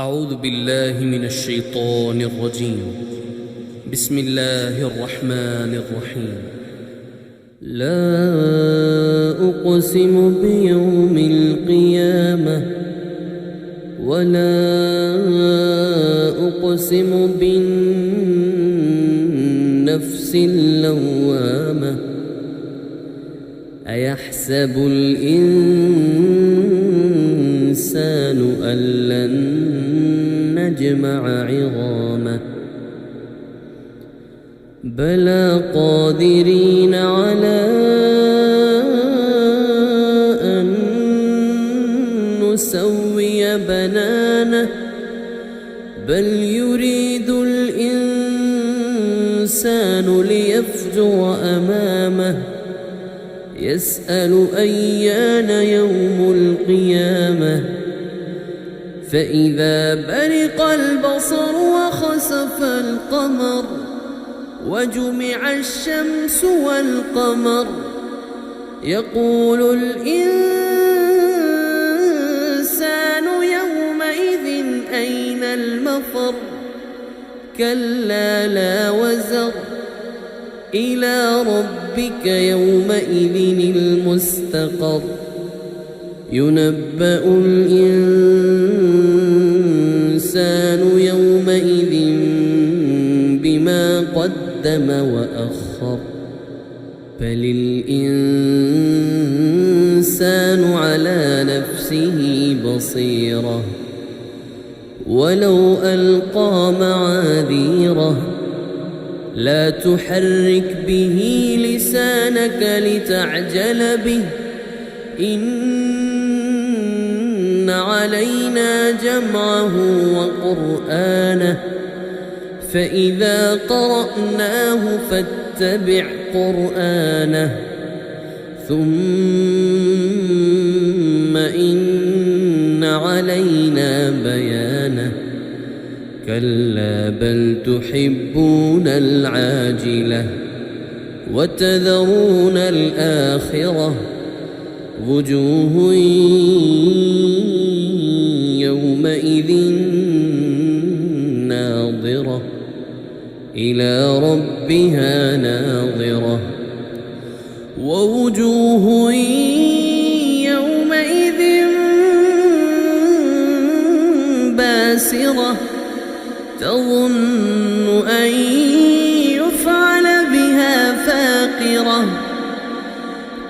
أعوذ بالله من الشيطان الرجيم. بسم الله الرحمن الرحيم. لا أقسم بيوم القيامة ولا أقسم بالنفس اللوامة أيحسب الإنسان أن لن نجمع عظامه بلى قادرين على أن نسوي بنانه بل يريد الإنسان ليفجر أمامه يسأل أيان يوم القيامة فإذا برق البصر وخسف القمر وجمع الشمس والقمر يقول الإنسان يومئذ أين المفر كلا لا وزر إلى ربك يومئذ المستقر ينبأ الإنسان يومئذ بما قدم وأخر بل الإنسان على نفسه بصيرة ولو ألقى معاذيره لا تحرك به لسانك لتعجل به إن علينا جمعه وقرآنه فإذا قرأناه فاتبع قرآنه ثم إن علينا بيانه كلا بل تحبون العاجلة وتذرون الآخرة وجوه يومئذ ناظرة إلى ربها ناظرة ووجوه يومئذ باسرة تظن أن يفعل بها فاقرة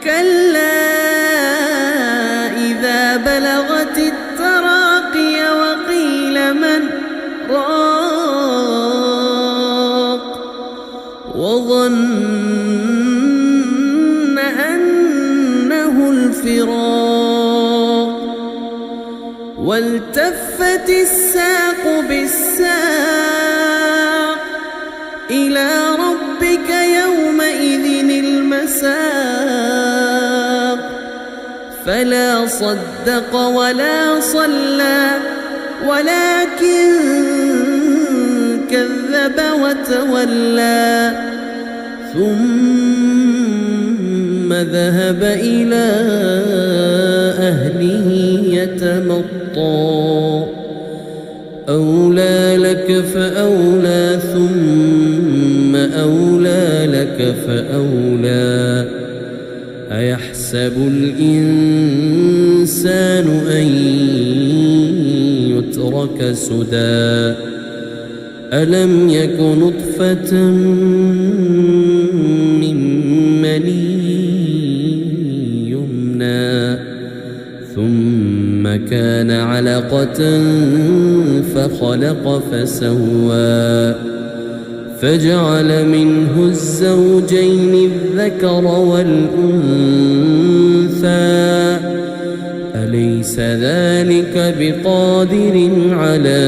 كلا إذا بلغت التراقي وقيل من راق وظن أنه الفراق والتفت الساق بالساق إلى ربك يومئذ المساق فلا صدق ولا صلى ولكن كذب وتولى ثم ذهب إلى أهله يتمطى أولى لك فأولى ثم أولى لك فأولى أيحسب الإنسان أن يترك سدى ألم يك نطفة من مني يمنى ثم كان علقة فخلق فسوى فجعل منه الزوجين الذكر والأنثى أليس ذلك بقادر على